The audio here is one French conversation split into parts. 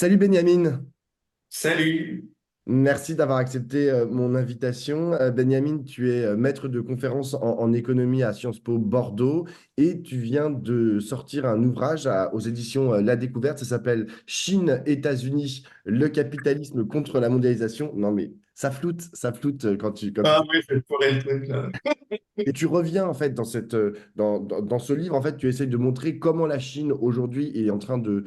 Salut Benjamin, Salut. merci d'avoir accepté mon invitation. Benjamin, tu es maître de conférence en économie à Sciences Po Bordeaux et tu viens de sortir un ouvrage aux éditions La Découverte. Ça s'appelle Chine, États-Unis, le capitalisme contre la mondialisation. Non mais ça floute quand tu. Ah oui, je pourrais le truc là. Et tu reviens en fait dans dans ce livre, en fait, tu essayes de montrer comment la Chine aujourd'hui est en train de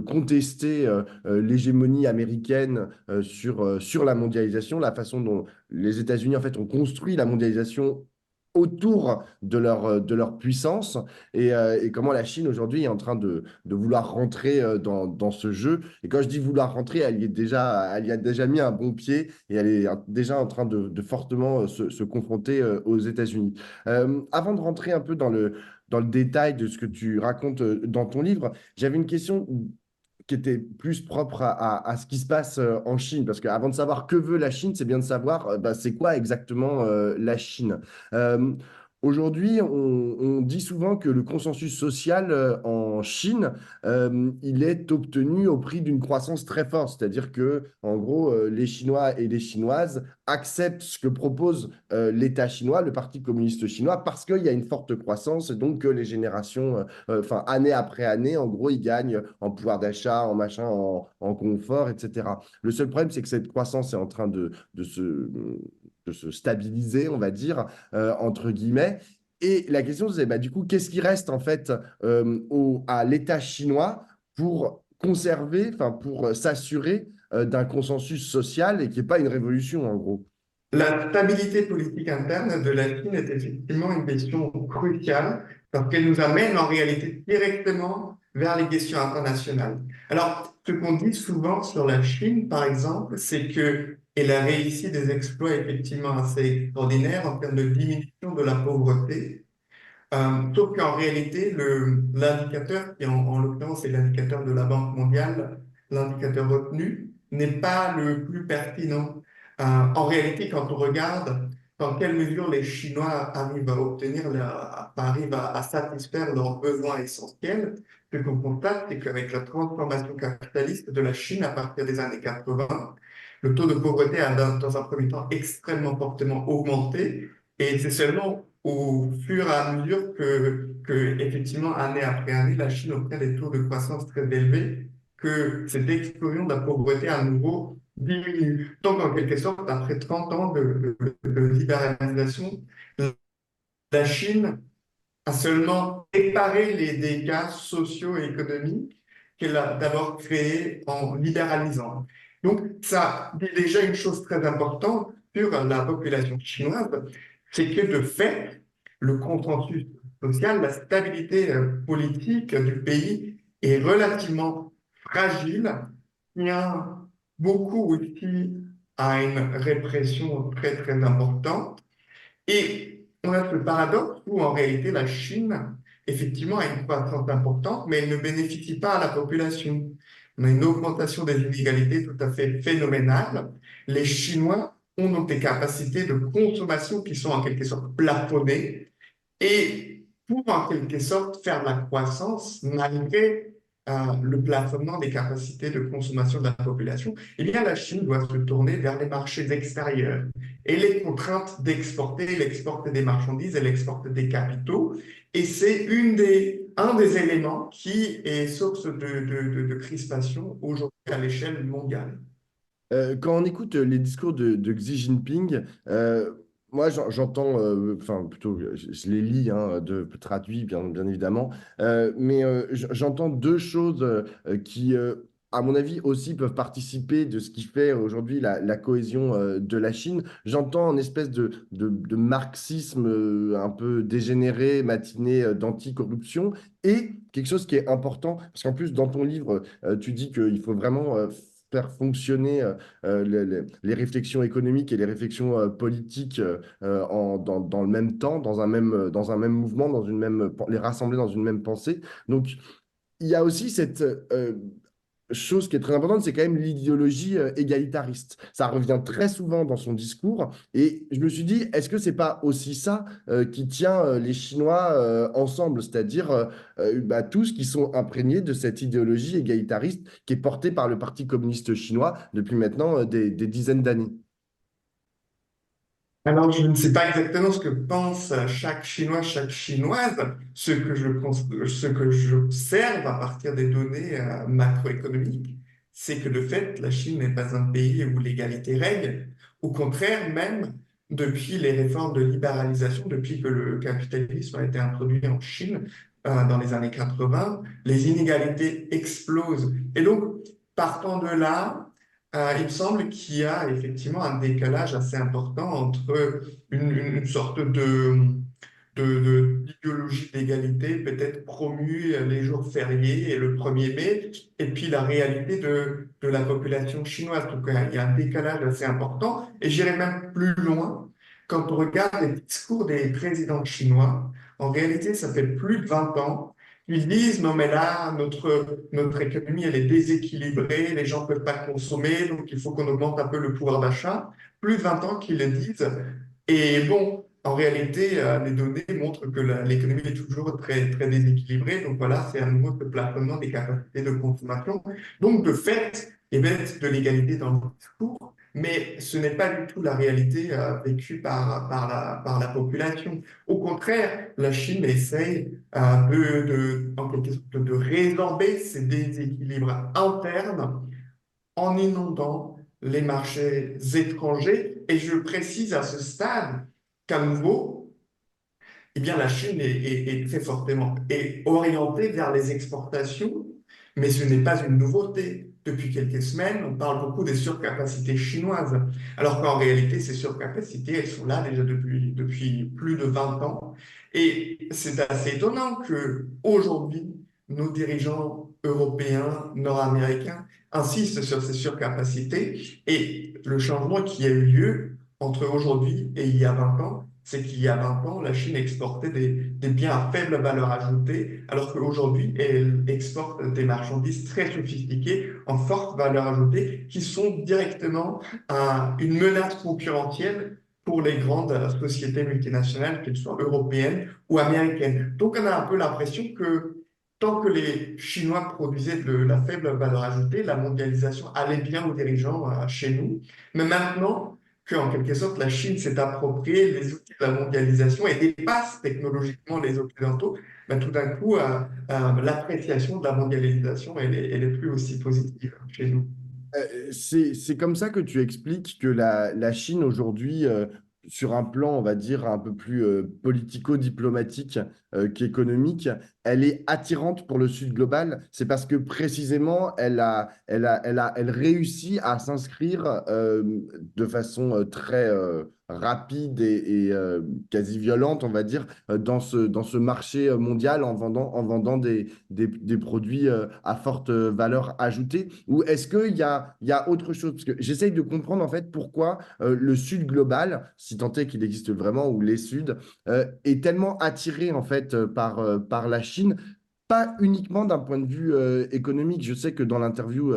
contester l'hégémonie américaine sur la mondialisation, la façon dont les États-Unis en fait ont construit la mondialisation autour de leur puissance et comment la Chine aujourd'hui est en train de vouloir rentrer dans ce jeu. Et quand je dis vouloir rentrer, elle y a déjà mis un bon pied et elle est déjà en train de fortement se confronter aux États-Unis. Avant de rentrer un peu dans le détail de ce que tu racontes dans ton livre, j'avais une question qui était plus propre à ce qui se passe en Chine, parce qu'avant de savoir que veut la Chine, c'est bien de savoir bah, c'est quoi exactement la Chine. Euh, Aujourd'hui, on dit souvent que le consensus social en Chine, il est obtenu au prix d'une croissance très forte, c'est-à-dire que, en gros, les Chinois et les Chinoises acceptent ce que propose l'État chinois, le Parti communiste chinois, parce qu'il y a une forte croissance et donc que les générations enfin, année après année, en gros, ils gagnent en pouvoir d'achat, en machin, en confort, etc. Le seul problème, c'est que cette croissance est en train de se stabiliser, on va dire, entre guillemets. Et la question, c'est bah, du coup, qu'est-ce qui reste en fait à l'État chinois pour conserver, enfin, pour s'assurer d'un consensus social et qu'il n'y ait pas une révolution, en gros. La stabilité politique interne de la Chine est effectivement une question cruciale parce qu'elle nous amène en réalité directement vers les questions internationales. Alors, ce qu'on dit souvent sur la Chine, par exemple, c'est que elle a réussi des exploits effectivement assez extraordinaires en termes de diminution de la pauvreté. Sauf qu'en réalité, l'indicateur, qui en l'occurrence est l'indicateur de la Banque mondiale, l'indicateur retenu, n'est pas le plus pertinent. En réalité, quand on regarde dans quelle mesure les Chinois arrivent à arrivent à satisfaire leurs besoins essentiels, ce qu'on constate, c'est qu'avec la transformation capitaliste de la Chine à partir des années 80, le taux de pauvreté a dans un premier temps extrêmement fortement augmenté et c'est seulement au fur et à mesure effectivement, année après année, la Chine obtient des taux de croissance très élevés, que cette explosion de la pauvreté à nouveau diminue. Donc, en quelque sorte, après 30 ans de libéralisation, la Chine a seulement réparé les dégâts sociaux et économiques qu'elle a d'abord créés en libéralisant. Donc, ça dit déjà une chose très importante sur la population chinoise, c'est que de fait, le consensus social, la stabilité politique du pays est relativement fragile, tient beaucoup aussi à une répression très très importante et on a ce paradoxe où en réalité la Chine, effectivement, a une croissance importante, mais elle ne bénéficie pas à la population. On a une augmentation des inégalités tout à fait phénoménale. Les Chinois ont donc des capacités de consommation qui sont en quelque sorte plafonnées et pour en quelque sorte faire la croissance malgré le plafonnement des capacités de consommation de la population, eh bien la Chine doit se tourner vers les marchés extérieurs. Elle est contrainte d'exporter, elle exporte des marchandises, elle exporte des capitaux, et c'est un des éléments qui est source de crispation aujourd'hui à l'échelle mondiale. Quand on écoute les discours de Xi Jinping, moi j'entends, enfin plutôt je les lis, hein, traduits bien évidemment, mais j'entends deux choses qui, à mon avis, aussi peuvent participer de ce qui fait aujourd'hui la cohésion de la Chine. J'entends une espèce de marxisme un peu dégénéré, matiné d'anticorruption, et quelque chose qui est important, parce qu'en plus dans ton livre, tu dis qu'il faut vraiment faire fonctionner les réflexions économiques et les réflexions politiques dans le même temps, dans un même mouvement, les rassembler dans une même pensée. Donc, il y a aussi cette chose qui est très importante, c'est quand même l'idéologie égalitariste. Ça revient très souvent dans son discours. Et je me suis dit, est-ce que c'est pas aussi ça qui tient les Chinois ensemble, c'est-à-dire bah, tous qui sont imprégnés de cette idéologie égalitariste qui est portée par le Parti communiste chinois depuis maintenant des dizaines d'années. Alors, je ne sais pas exactement ce que pense chaque Chinois, chaque Chinoise. Ce que j'observe à partir des données macroéconomiques, c'est que de fait, la Chine n'est pas un pays où l'égalité règne. Au contraire, même depuis les réformes de libéralisation, depuis que le capitalisme a été introduit en Chine dans les années 80, les inégalités explosent. Et donc, partant de là, il me semble qu'il y a effectivement un décalage assez important entre une sorte d'idéologie d'égalité peut-être promue les jours fériés et le 1er mai, et puis la réalité de la population chinoise. Donc, il y a un décalage assez important. Et j'irai même plus loin. Quand on regarde les discours des présidents chinois, en réalité, ça fait plus de 20 ans ils disent, non, mais là, notre économie, elle est déséquilibrée, les gens ne peuvent pas consommer, donc il faut qu'on augmente un peu le pouvoir d'achat. Plus de 20 ans qu'ils le disent. Et bon, en réalité, les données montrent que l'économie est toujours très, très déséquilibrée. Donc voilà, c'est à nouveau ce plafonnement des capacités de consommation. Donc, de fait, il y a de l'égalité dans le discours, mais ce n'est pas du tout la réalité vécue par la population. Au contraire, la Chine essaye en quelque sorte, de résorber ces déséquilibres internes en inondant les marchés étrangers. Et je précise à ce stade qu'à nouveau, eh bien, la Chine est très fortement orientée vers les exportations, mais ce n'est pas une nouveauté. Depuis quelques semaines, on parle beaucoup des surcapacités chinoises, alors qu'en réalité, ces surcapacités, elles sont là déjà depuis plus de 20 ans. Et c'est assez étonnant que aujourd'hui, nos dirigeants européens, nord-américains insistent sur ces surcapacités et le changement qui a eu lieu entre aujourd'hui et il y a 20 ans, c'est qu'il y a 20 ans, la Chine exportait des biens à faible valeur ajoutée, alors qu'aujourd'hui, elle exporte des marchandises très sophistiquées en forte valeur ajoutée qui sont directement une menace concurrentielle pour les grandes sociétés multinationales, qu'elles soient européennes ou américaines. Donc, on a un peu l'impression que tant que les Chinois produisaient de la faible valeur ajoutée, la mondialisation allait bien aux dirigeants chez nous. Mais maintenant, qu'en quelque sorte, la Chine s'est approprié les outils de la mondialisation et dépasse technologiquement les Occidentaux, ben, tout d'un coup, l'appréciation de la mondialisation, elle est plus aussi positive chez nous. C'est comme ça que tu expliques que la Chine aujourd'hui, sur un plan, on va dire, un peu plus politico-diplomatique qu'économique, elle est attirante pour le Sud global. C'est parce que précisément, elle réussit à s'inscrire de façon très rapide et quasi violente, on va dire, dans ce marché mondial en vendant des produits à forte valeur ajoutée? Ou est-ce qu'il y a autre chose? Parce que j'essaye de comprendre en fait pourquoi le Sud global, si tant est qu'il existe vraiment, ou les Suds, est tellement attiré en fait par la Chine. Pas uniquement d'un point de vue économique. Je sais que dans l'interview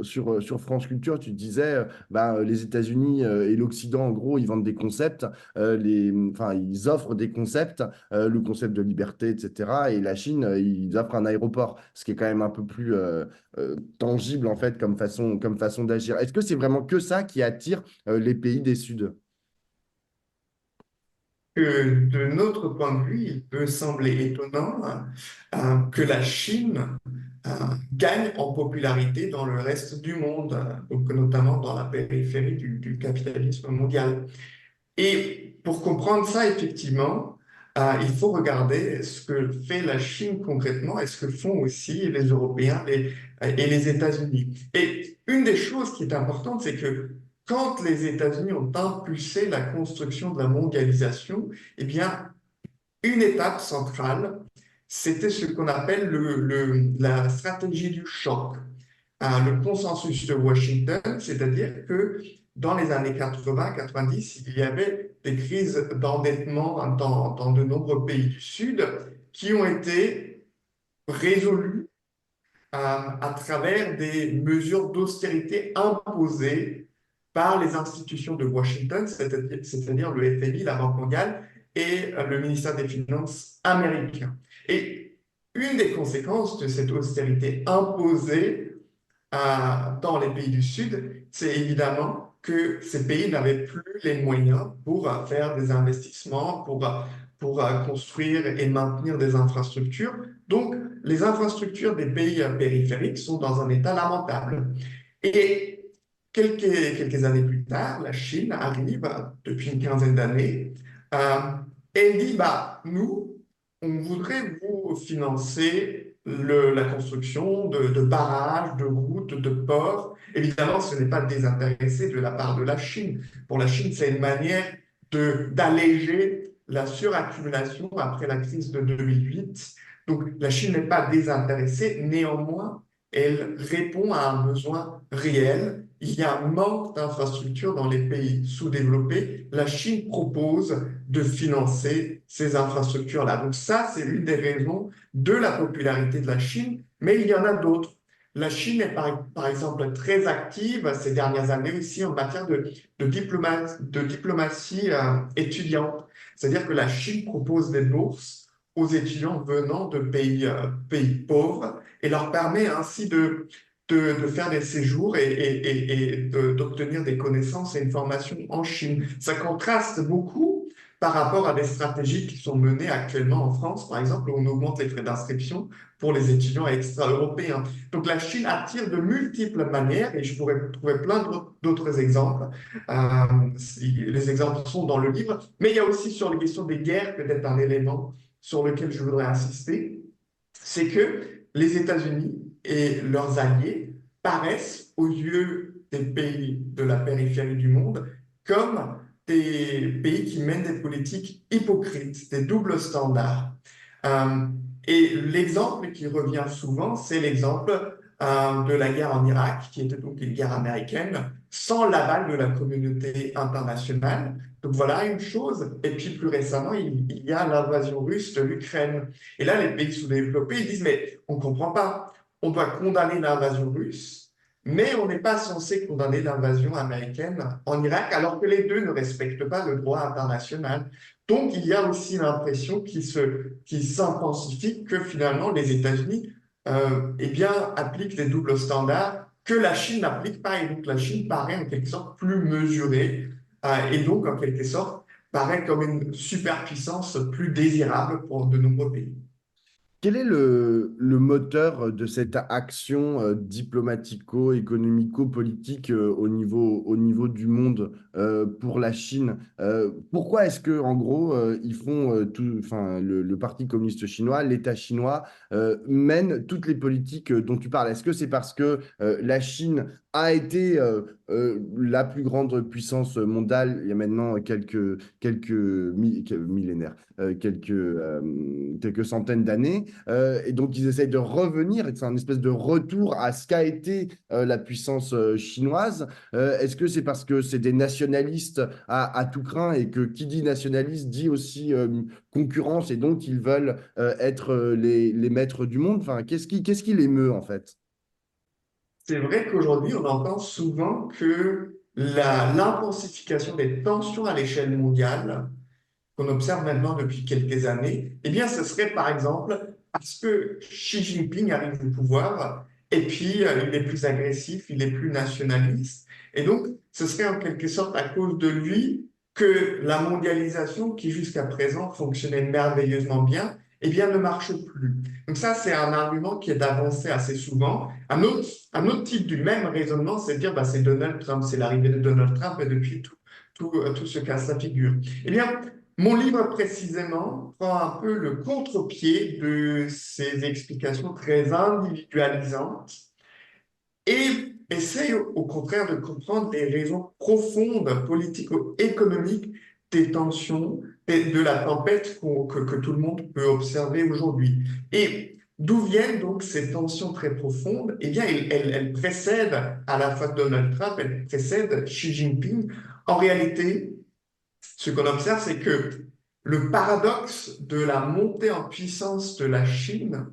sur France Culture, tu disais bah, les États-Unis et l'Occident, en gros, ils vendent des concepts, enfin, ils offrent des concepts, le concept de liberté, etc. Et la Chine, ils offrent un aéroport, ce qui est quand même un peu plus tangible, en fait, comme façon d'agir. Est-ce que c'est vraiment que ça qui attire les pays des Suds? Que de notre point de vue, il peut sembler étonnant que la Chine euh, gagne en popularité dans le reste du monde, donc notamment dans la périphérie du capitalisme mondial. Et pour comprendre ça, effectivement, il faut regarder ce que fait la Chine concrètement et ce que font aussi les Européens et les États-Unis. Et une des choses qui est importante, c'est que quand les États-Unis ont impulsé la construction de la mondialisation, eh bien, une étape centrale, c'était ce qu'on appelle la stratégie du choc, le consensus de Washington, c'est-à-dire que dans les années 80-90, il y avait des crises d'endettement dans de nombreux pays du Sud qui ont été résolues à travers des mesures d'austérité imposées par les institutions de Washington, c'est-à-dire le FMI, la Banque mondiale et le ministère des Finances américain. Et une des conséquences de cette austérité imposée dans les pays du Sud, c'est évidemment que ces pays n'avaient plus les moyens pour faire des investissements, pour construire et maintenir des infrastructures. Donc, les infrastructures des pays périphériques sont dans un état lamentable. Et quelques années plus tard, la Chine arrive, depuis une quinzaine d'années, euh, et dit, bah, nous, on voudrait vous financer la construction de barrages, de routes, de ports. Évidemment, ce n'est pas désintéressé de la part de la Chine. Pour la Chine, c'est une manière d'alléger la suraccumulation après la crise de 2008. Donc, la Chine n'est pas désintéressée. Néanmoins, elle répond à un besoin réel. Il y a un manque d'infrastructures dans les pays sous-développés. La Chine propose de financer ces infrastructures-là. Donc ça, c'est l'une des raisons de la popularité de la Chine, mais il y en a d'autres. La Chine est par exemple très active ces dernières années aussi en matière de diplomatie étudiante. C'est-à-dire que la Chine propose des bourses aux étudiants venant de pays pauvres et leur permet ainsi de faire des séjours et d'obtenir des connaissances et une formation en Chine. Ça contraste beaucoup par rapport à des stratégies qui sont menées actuellement en France, par exemple, où on augmente les frais d'inscription pour les étudiants extra-européens. Donc la Chine attire de multiples manières, et je pourrais trouver plein d'autres exemples. Les exemples sont dans le livre, mais il y a aussi sur les questions des guerres, peut-être un élément sur lequel je voudrais insister, c'est que les États-Unis et leurs alliés paraissent aux yeux des pays de la périphérie du monde comme des pays qui mènent des politiques hypocrites, des doubles standards. Euh, et l'exemple qui revient souvent, c'est l'exemple de la guerre en Irak, qui était donc une guerre américaine, sans l'aval de la communauté internationale. Donc voilà une chose. Et puis plus récemment, il y a l'invasion russe de l'Ukraine. Et là, les pays sous-développés, ils disent, mais on ne comprend pas. On doit condamner l'invasion russe, mais on n'est pas censé condamner l'invasion américaine en Irak, alors que les deux ne respectent pas le droit international. Donc, il y a aussi l'impression qui s'intensifie que finalement, les États-Unis eh bien, appliquent des doubles standards que la Chine n'applique pas. Et donc, la Chine paraît en quelque sorte plus mesurée et donc, en quelque sorte, paraît comme une superpuissance plus désirable pour de nombreux pays. Quel est le moteur de cette action diplomatico-économico-politique au niveau du monde pour la Chine? Pourquoi est-ce que, en gros, ils font tout, enfin, le Parti communiste chinois, l'État chinois mène toutes les politiques dont tu parles? Est-ce que c'est parce que la Chine a été la plus grande puissance mondiale il y a maintenant quelques millénaires, quelques centaines d'années? Et donc, ils essayent de revenir, et c'est un espèce de retour à ce qu'a été la puissance chinoise. Est-ce que c'est parce que c'est des nationalistes à tout crin et que qui dit nationaliste dit aussi concurrence et donc ils veulent être les maîtres du monde? Enfin, qu'est-ce qui les meut en fait? C'est vrai qu'aujourd'hui, on entend souvent que l'intensification des tensions à l'échelle mondiale, qu'on observe maintenant depuis quelques années, eh bien, ce serait par exemple parce que Xi Jinping arrive au pouvoir et puis il est plus agressif, il est plus nationaliste. Et donc, ce serait en quelque sorte à cause de lui que la mondialisation, qui jusqu'à présent fonctionnait merveilleusement bien, eh bien, ne marche plus. Donc ça, c'est un argument qui est avancé assez souvent. Un autre type du même raisonnement, c'est de dire, bah, c'est Donald Trump, c'est l'arrivée de Donald Trump et depuis tout se casse la figure. Eh bien, mon livre précisément prend un peu le contre-pied de ces explications très individualisantes et essaye au contraire de comprendre les raisons profondes politico-économiques des tensions et de la tempête que tout le monde peut observer aujourd'hui. Et d'où viennent donc ces tensions très profondes? Eh bien, elles précèdent à la fois Donald Trump, elles précèdent Xi Jinping. En réalité, ce qu'on observe, c'est que le paradoxe de la montée en puissance de la Chine,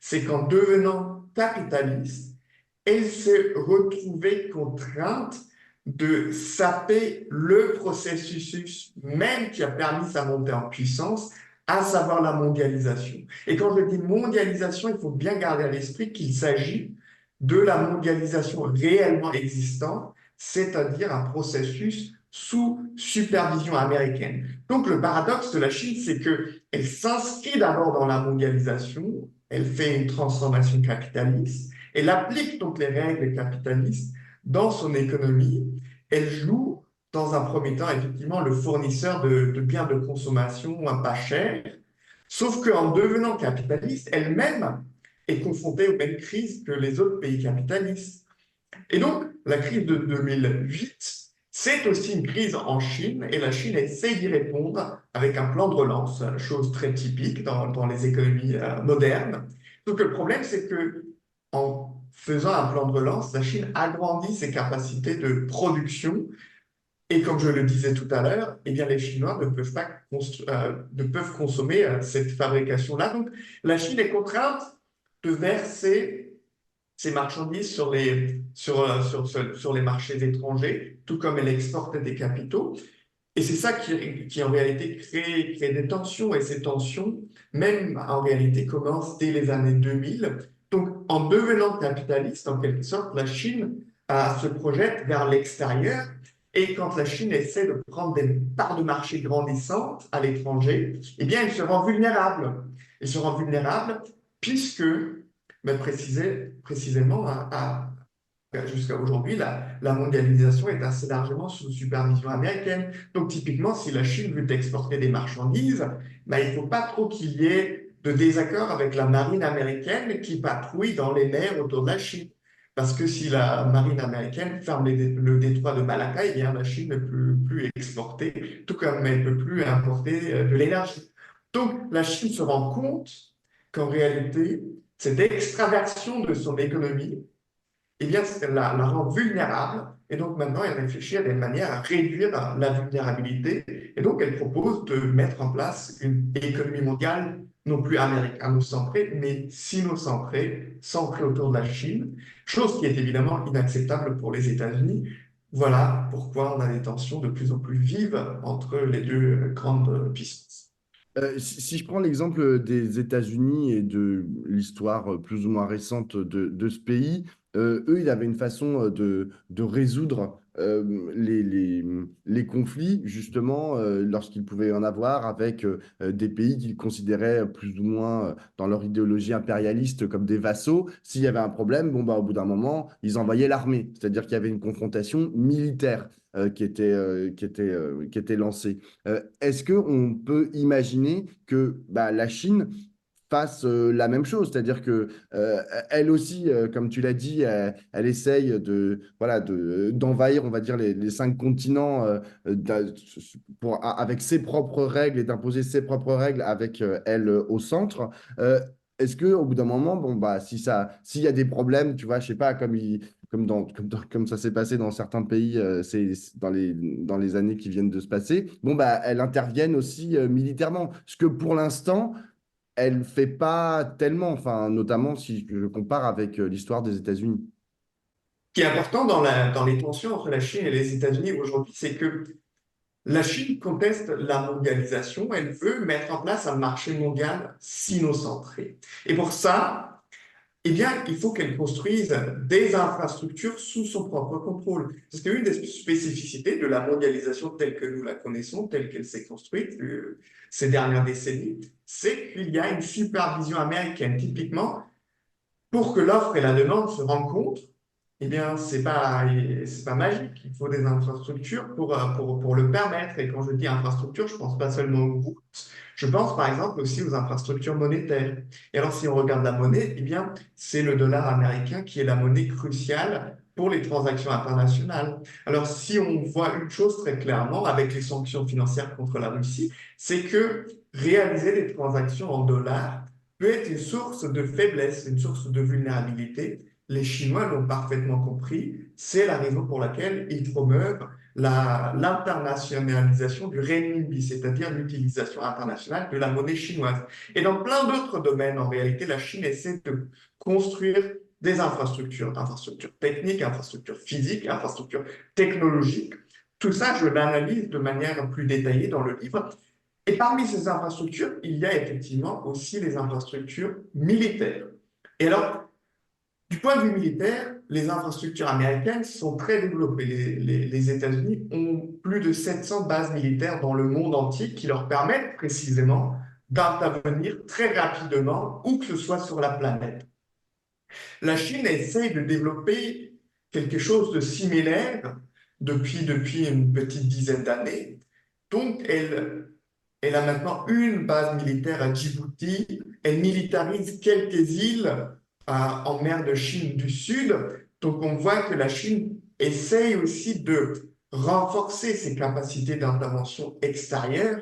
c'est qu'en devenant capitaliste, elle s'est retrouvée contrainte de saper le processus même qui a permis sa montée en puissance, à savoir la mondialisation. Et quand je dis mondialisation, il faut bien garder à l'esprit qu'il s'agit de la mondialisation réellement existante, c'est-à-dire un processus sous supervision américaine. Donc le paradoxe de la Chine, c'est qu'elle s'inscrit d'abord dans la mondialisation, elle fait une transformation capitaliste, elle applique donc les règles capitalistes dans son économie, elle joue dans un premier temps effectivement le fournisseur de biens de consommation à pas cher, sauf qu'en devenant capitaliste, elle-même est confrontée aux mêmes crises que les autres pays capitalistes. Et donc, la crise de 2008, c'est aussi une crise en Chine et la Chine essaie d'y répondre avec un plan de relance, chose très typique dans les économies modernes. Donc, le problème, c'est que en faisant un plan de relance, la Chine agrandit ses capacités de production et comme je le disais tout à l'heure, eh bien, les Chinois ne peuvent consommer cette fabrication-là. Donc, la Chine est contrainte de verser ses marchandises sur les marchés étrangers, tout comme elle exporte des capitaux. Et c'est ça qui en réalité crée des tensions. Et ces tensions, même en réalité, commencent dès les années 2000. Donc, en devenant capitaliste, en quelque sorte, la Chine se projette vers l'extérieur. Et quand la Chine essaie de prendre des parts de marché grandissantes à l'étranger, eh bien, elle se rend vulnérable. Elle se rend vulnérable puisque ben, précisément, jusqu'à aujourd'hui, la mondialisation est assez largement sous supervision américaine. Donc, typiquement, si la Chine veut exporter des marchandises, ben, il ne faut pas trop qu'il y ait de désaccord avec la marine américaine qui patrouille dans les mers autour de la Chine. Parce que si la marine américaine ferme le détroit de Malacca, eh bien, la Chine ne peut plus exporter, tout comme elle ne peut plus importer de l'énergie. Donc, la Chine se rend compte qu'en réalité, cette extraversion de son économie, eh bien, la rend vulnérable. Et donc maintenant, elle réfléchit à des manières à réduire la vulnérabilité. Et donc, elle propose de mettre en place une économie mondiale non plus américano-centrée, mais sino-centrée, centrée autour de la Chine, chose qui est évidemment inacceptable pour les États-Unis. Voilà pourquoi on a des tensions de plus en plus vives entre les deux grandes puissances. Si je prends l'exemple des États-Unis et de l'histoire plus ou moins récente de ce pays, eux, ils avaient une façon de résoudre les conflits, justement, lorsqu'ils pouvaient en avoir avec des pays qu'ils considéraient plus ou moins dans leur idéologie impérialiste comme des vassaux. S'il y avait un problème, bon, bah, au bout d'un moment, ils envoyaient l'armée, c'est-à-dire qu'il y avait une confrontation militaire qui était lancée. Est-ce qu'on peut imaginer que bah, la Chine fasse la même chose, c'est-à-dire que elle aussi, comme tu l'as dit, elle essaye voilà, d'envahir, on va dire, les 5 continents avec ses propres règles et d'imposer ses propres règles avec elle au centre. Est-ce que au bout d'un moment, bon bah s'il y a des problèmes, tu vois, je sais pas, comme ça s'est passé dans certains pays, c'est dans les années qui viennent de se passer, bon bah elles interviennent aussi militairement. Ce que pour l'instant elle fait pas tellement, enfin, notamment si je compare avec l'histoire des États-Unis. Ce qui est important dans les tensions entre la Chine et les États-Unis aujourd'hui, c'est que la Chine conteste la mondialisation, elle veut mettre en place un marché mondial sino-centré. Et pour ça, eh bien, il faut qu'elle construise des infrastructures sous son propre contrôle. Parce qu'une des spécificités de la mondialisation telle que nous la connaissons, telle qu'elle s'est construite ces dernières décennies, c'est qu'il y a une supervision américaine. Typiquement, pour que l'offre et la demande se rencontrent, eh bien, c'est pas magique. Il faut des infrastructures pour le permettre. Et quand je dis infrastructure, je pense pas seulement aux routes. Je pense par exemple aussi aux infrastructures monétaires. Et alors, si on regarde la monnaie, eh bien, c'est le dollar américain qui est la monnaie cruciale pour les transactions internationales. Alors, si on voit une chose très clairement avec les sanctions financières contre la Russie, c'est que réaliser des transactions en dollars peut être une source de faiblesse, une source de vulnérabilité. Les Chinois l'ont parfaitement compris. C'est la raison pour laquelle ils promeuvent l'internationalisation du renminbi, c'est-à-dire l'utilisation internationale de la monnaie chinoise. Et dans plein d'autres domaines, en réalité, la Chine essaie de construire des infrastructures, infrastructures techniques, infrastructures physiques, infrastructures technologiques. Tout ça, je l'analyse de manière plus détaillée dans le livre. Et parmi ces infrastructures, il y a effectivement aussi les infrastructures militaires. Et alors, du point de vue militaire, les infrastructures américaines sont très développées. Les États-Unis ont plus de 700 bases militaires dans le monde entier qui leur permettent précisément d'intervenir très rapidement où que ce soit sur la planète. La Chine essaye de développer quelque chose de similaire depuis une petite dizaine d'années. Donc, elle a maintenant une base militaire à Djibouti. Elle militarise quelques îles en mer de Chine du Sud. Donc, on voit que la Chine essaye aussi de renforcer ses capacités d'intervention extérieure.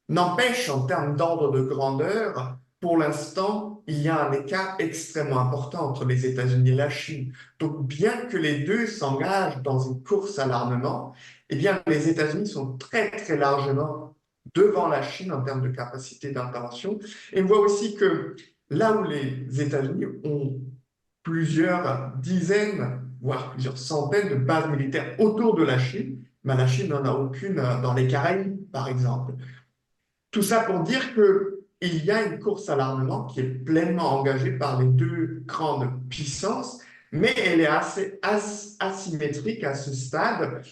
N'empêche, en termes d'ordre de grandeur, pour l'instant, il y a un écart extrêmement important entre les États-Unis et la Chine. Donc, bien que les deux s'engagent dans une course à l'armement, eh bien, les États-Unis sont très, très largement devant la Chine en termes de capacité d'intervention. Et on voit aussi que là où les États-Unis ont plusieurs dizaines, voire plusieurs centaines de bases militaires autour de la Chine, mais la Chine n'en a aucune dans les Caraïbes, par exemple. Tout ça pour dire qu'il y a une course à l'armement qui est pleinement engagée par les deux grandes puissances, mais elle est assez asymétrique à ce stade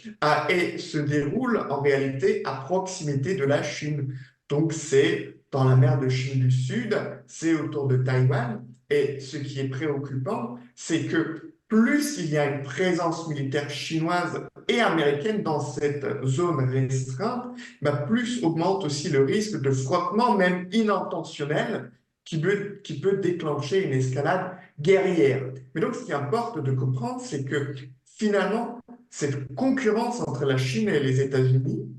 et se déroule en réalité à proximité de la Chine. Donc c'est dans la mer de Chine du Sud, c'est autour de Taïwan, et ce qui est préoccupant, c'est que plus il y a une présence militaire chinoise et américaine dans cette zone restreinte, bah, plus augmente aussi le risque de frottement, même inintentionnel, qui peut déclencher une escalade guerrière. Mais donc, ce qui importe de comprendre, c'est que finalement, cette concurrence entre la Chine et les États-Unis,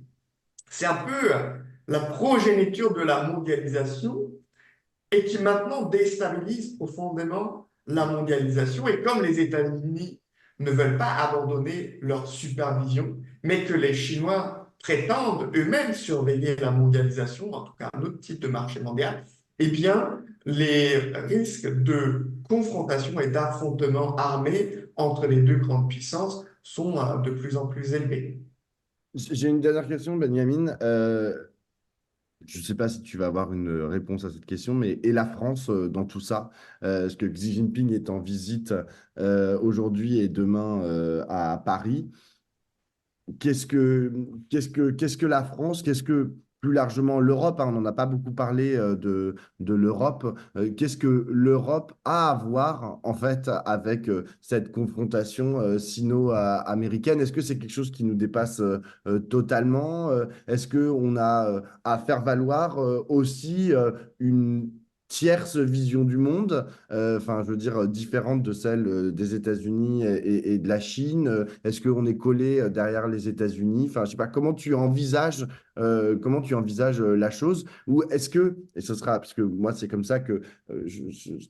c'est un peu la progéniture de la mondialisation et qui maintenant déstabilise profondément la mondialisation. Et comme les États-Unis ne veulent pas abandonner leur supervision, mais que les Chinois prétendent eux-mêmes surveiller la mondialisation, en tout cas un autre type de marché mondial, eh bien, les risques de confrontation et d'affrontement armé entre les deux grandes puissances sont de plus en plus élevés. J'ai une dernière question, Benjamin. Je ne sais pas si tu vas avoir une réponse à cette question, mais et la France dans tout ça? Parce que Xi Jinping est en visite aujourd'hui et demain à Paris. Qu'est-ce que la France, qu'est-ce que plus largement l'Europe, hein, on n'en a pas beaucoup parlé de l'Europe, qu'est-ce que l'Europe a à voir en fait avec cette confrontation sino-américaine? Est-ce que c'est quelque chose qui nous dépasse totalement? Est-ce qu'on a à faire valoir aussi une tierce vision du monde, enfin, je veux dire, différente de celle des États-Unis et de la Chine? Est-ce qu'on est collé derrière les États-Unis? Enfin, je sais pas, comment tu envisages la chose? Ou est-ce que, et ce sera, parce que moi, c'est comme ça que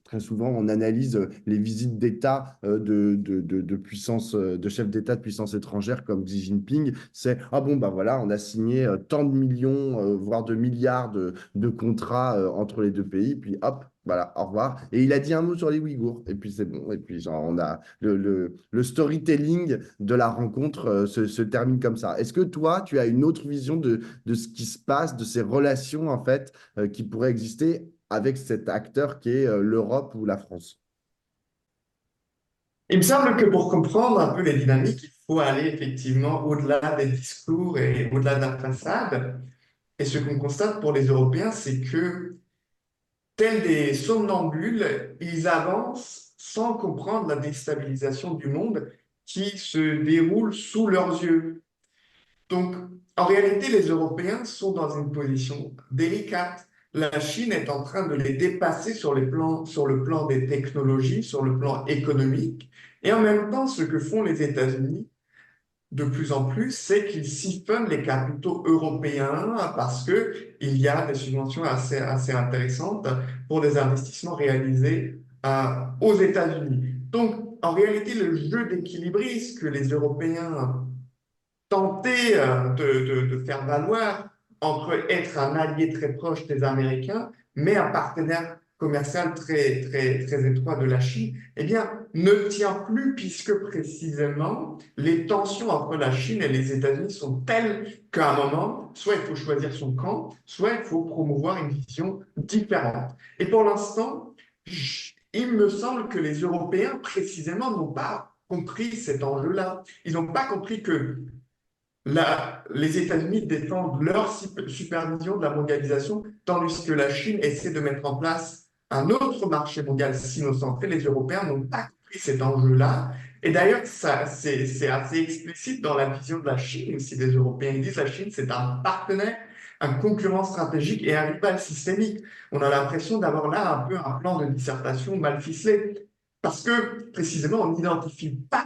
très souvent, on analyse les visites d'État de puissance, de chefs d'État de puissance étrangère comme Xi Jinping, c'est, ah bon, bah voilà, on a signé tant de millions, voire de milliards de contrats entre les deux pays, puis hop, voilà, au revoir. Et il a dit un mot sur les Ouïghours, et puis c'est bon. Et puis, genre, on a le storytelling de la rencontre se termine comme ça. Est-ce que toi, tu as une autre vision de ce qui se passe, de ces relations, en fait, qui pourraient exister avec cet acteur qui est l'Europe ou la France? Il me semble que pour comprendre un peu les dynamiques, il faut aller effectivement au-delà des discours et au-delà de la façade. Et ce qu'on constate pour les Européens, c'est que, tels des somnambules, ils avancent sans comprendre la déstabilisation du monde qui se déroule sous leurs yeux. Donc, en réalité, les Européens sont dans une position délicate. La Chine est en train de les dépasser sur le plan des technologies, sur le plan économique. Et en même temps, ce que font les États-Unis, de plus en plus, c'est qu'ils siphonnent les capitaux européens parce qu'il y a des subventions assez intéressantes pour des investissements réalisés aux États-Unis. Donc, en réalité, le jeu d'équilibriste que les Européens tenter de faire valoir entre être un allié très proche des Américains, mais un partenaire commercial très étroit de la Chine, eh bien, ne tient plus puisque précisément les tensions entre la Chine et les États-Unis sont telles qu'à un moment, soit il faut choisir son camp, soit il faut promouvoir une vision différente. Et pour l'instant, il me semble que les Européens, précisément, n'ont pas compris cet enjeu-là. Ils n'ont pas compris que les États-Unis défendent leur supervision de la mondialisation, tandis que la Chine essaie de mettre en place un autre marché mondial sino-centré. Les Européens n'ont pas compris cet enjeu-là. Et d'ailleurs, c'est assez explicite dans la vision de la Chine aussi des Européens. Ils disent que la Chine, c'est un partenaire, un concurrent stratégique et un rival systémique. On a l'impression d'avoir là un peu un plan de dissertation mal ficelé, parce que précisément, on n'identifie pas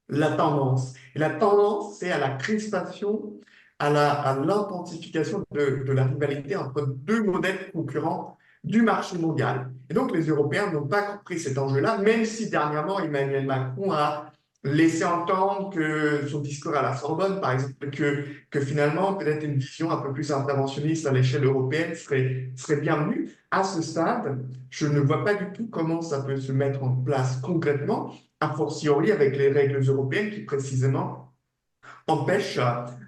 la tendance. Et la tendance, c'est à la crispation, à l'intensification de la rivalité entre deux modèles concurrents du marché mondial. Et donc, les Européens n'ont pas compris cet enjeu-là, même si dernièrement, Emmanuel Macron a laissé entendre que son discours à la Sorbonne, par exemple, que finalement, peut-être une vision un peu plus interventionniste à l'échelle européenne serait bienvenue. À ce stade, je ne vois pas du tout comment ça peut se mettre en place concrètement, a fortiori avec les règles européennes qui précisément empêchent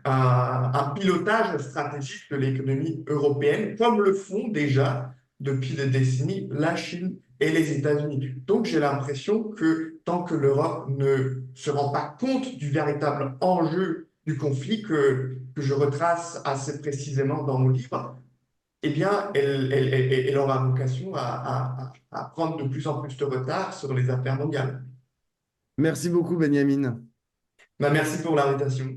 un pilotage stratégique de l'économie européenne, comme le font déjà depuis des décennies la Chine et les États-Unis. Donc j'ai l'impression que tant que l'Europe ne se rend pas compte du véritable enjeu du conflit que je retrace assez précisément dans mon livre, eh bien, elle aura vocation à prendre de plus en plus de retard sur les affaires mondiales. Merci beaucoup, Benjamin. Bah, merci pour l'invitation.